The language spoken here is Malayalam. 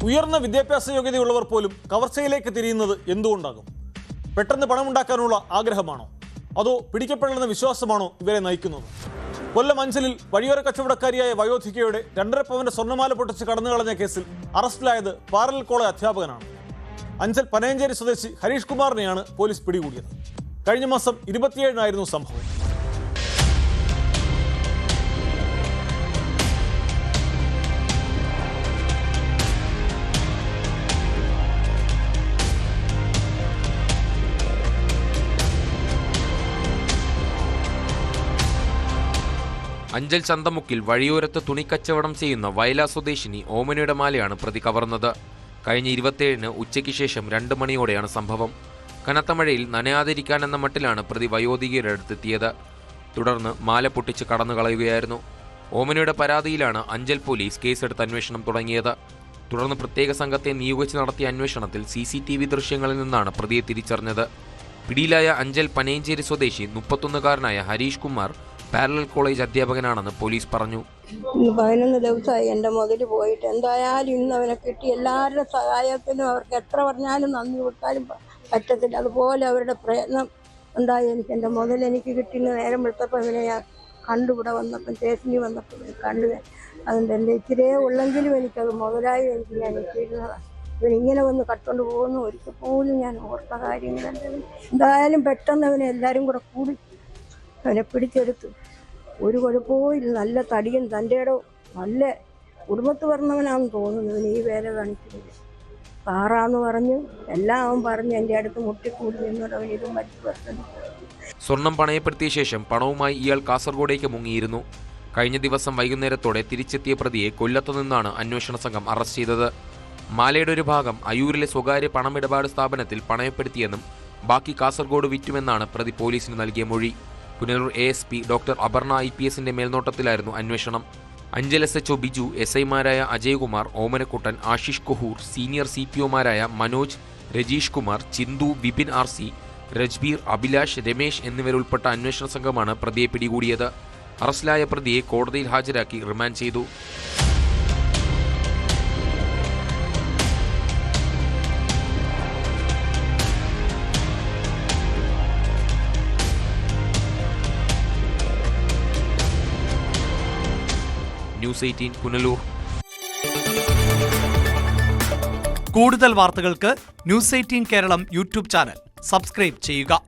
ഉയർന്ന വിദ്യാഭ്യാസ യോഗ്യതയുള്ളവർ പോലും കവർച്ചയിലേക്ക് തിരിയുന്നത് എന്തുകൊണ്ടാകും? പെട്ടെന്ന് പണമുണ്ടാക്കാനുള്ള ആഗ്രഹമാണോ? അതോ പിടിക്കപ്പെടണമെന്ന വിശ്വാസമാണോ ഇവരെ നയിക്കുന്നത്? കൊല്ലം അഞ്ചലിൽ വഴിയോര കച്ചവടക്കാരിയായ വയോധികയുടെ 2.5 പവന്റെ സ്വർണ്ണമാല പൊട്ടിച്ച് കടന്നുകളഞ്ഞ കേസിൽ അറസ്റ്റിലായത് പാരലൽ കോളേജ് അധ്യാപകനാണ്. അഞ്ചൽ പനയഞ്ചേരി സ്വദേശി ഹരീഷ് കുമാറിനെയാണ് പോലീസ് പിടികൂടിയത്. കഴിഞ്ഞ മാസം 27-നായിരുന്നു സംഭവം. അഞ്ചൽ ചന്തമുക്കിൽ വഴിയോരത്ത് തുണിക്കച്ചവടം ചെയ്യുന്ന വയല സ്വദേശിനി ഓമനയുടെ മാലയാണ് പ്രതി കവർന്നത്. കഴിഞ്ഞ 27-ന് ഉച്ചയ്ക്ക് ശേഷം 2 മണിയോടെയാണ് സംഭവം. കനത്ത മഴയിൽ നനയാതിരിക്കാനെന്ന മട്ടിലാണ് പ്രതി വയോധികയുടെ അടുത്തെത്തിയത്. തുടർന്ന് മാല പൊട്ടിച്ച് കടന്നുകളയുകയായിരുന്നു. ഓമനയുടെ പരാതിയിലാണ് അഞ്ചൽ പോലീസ് കേസെടുത്ത് അന്വേഷണം തുടങ്ങിയത്. തുടർന്ന് പ്രത്യേക സംഘത്തെ നിയോഗിച്ച് നടത്തിയ അന്വേഷണത്തിൽ CCTV ദൃശ്യങ്ങളിൽ നിന്നാണ് പ്രതിയെ തിരിച്ചറിഞ്ഞത്. പിടിയിലായ അഞ്ചൽ പനയഞ്ചേരി സ്വദേശി 31-കാരനായ ഹരീഷ് കുമാർ പാരലൽ കോളേജ് അധ്യാപകനാണെന്ന് പോലീസ് പറഞ്ഞു. 11 ദിവസമായി എൻ്റെ മുതൽ പോയിട്ട്. എന്തായാലും ഇന്ന് അവനെ കിട്ടി. എല്ലാവരുടെ സഹായത്തിനും അവർക്ക് എത്ര പറഞ്ഞാലും നന്ദി കൊടുത്താലും പറ്റത്തില്ല. അതുപോലെ അവരുടെ പ്രയത്നം ഉണ്ടായി എൻ്റെ മുതൽ എനിക്ക് കിട്ടിയ നേരം വിളിച്ചപ്പോൾ ഇവനെ ഞാൻ കണ്ടുകൂടെ വന്നപ്പം സ്റ്റേഷനിൽ വന്നപ്പോൾ കണ്ടു. അതുകൊണ്ട് എൻ്റെ ഇച്ചിരിയേ ഉള്ളെങ്കിലും എനിക്കത് മുതലായി ഞാൻ എത്തിയിരുന്നതാണ്. ഇവനിങ്ങനെ വന്ന് കട്ടുകൊണ്ട് പോകുന്നു ഒരിക്കൽ പോലും ഞാൻ ഓർത്ത കാര്യങ്ങൾ. എന്തായാലും പെട്ടെന്ന് അവനെ എല്ലാവരും കൂടെ കൂടി അവനെ പിടിച്ചെടുത്തു. ഒരു കുഴപ്പവും ഇല്ല. നല്ല തടിയൻ, തൻ്റെ ഇടവും നല്ല കുടുംബത്ത് പറഞ്ഞവനാണെന്ന് തോന്നുന്നു. ഇവന് ഈ വേല കാണിക്കുന്നത് കാറാന്ന് പറഞ്ഞു എല്ലാം അവൻ പറഞ്ഞ് എൻ്റെ അടുത്ത് മുട്ടിക്കൂടി നിന്നോട് അവൻ ഇതും മറ്റു പറഞ്ഞു. സ്വർണം പണയപ്പെടുത്തിയ ശേഷം പണവുമായി ഇയാൾ കാസർഗോഡേക്ക് മുങ്ങിയിരുന്നു. കഴിഞ്ഞ ദിവസം വൈകുന്നേരത്തോടെ തിരിച്ചെത്തിയ പ്രതിയെ കൊല്ലത്തു നിന്നാണ് അന്വേഷണ സംഘം അറസ്റ്റ് ചെയ്തത്. മാലയുടെ ഒരു ഭാഗം അയൂരിലെ സ്വകാര്യ പണമിടപാട് സ്ഥാപനത്തിൽ പണയപ്പെടുത്തിയെന്നും ബാക്കി കാസർഗോഡ് വിറ്റുമെന്നാണ് പ്രതി പോലീസിന് നൽകിയ മൊഴി. പുനലൂർ ASP ഡോക്ടർ അപർണ IPSന്റെ മേൽനോട്ടത്തിലായിരുന്നു അന്വേഷണം. അഞ്ചൽ SHO ബിജു, SI-മാരായ അജയ്കുമാർ, ഓമനക്കുട്ടൻ, ആശിഷ് കുഹൂർ, സീനിയർ CPO-മാരായ മനോജ്, രജീഷ് കുമാർ, ചിന്തു, വിപിൻ RC, രജ്ബീർ, അഭിലാഷ്, രമേശ് എന്നിവരുൾപ്പെട്ട അന്വേഷണ സംഘമാണ് പ്രതിയെ പിടികൂടിയത്. അറസ്റ്റിലായ പ്രതിയെ കോടതിയിൽ ഹാജരാക്കി റിമാൻഡ് ചെയ്തു. ന്യൂസ് 18 പുനലൂർ. കൂടുതൽ വാർത്തകൾക്ക് news 18 Keralam YouTube channel subscribe ചെയ്യുക.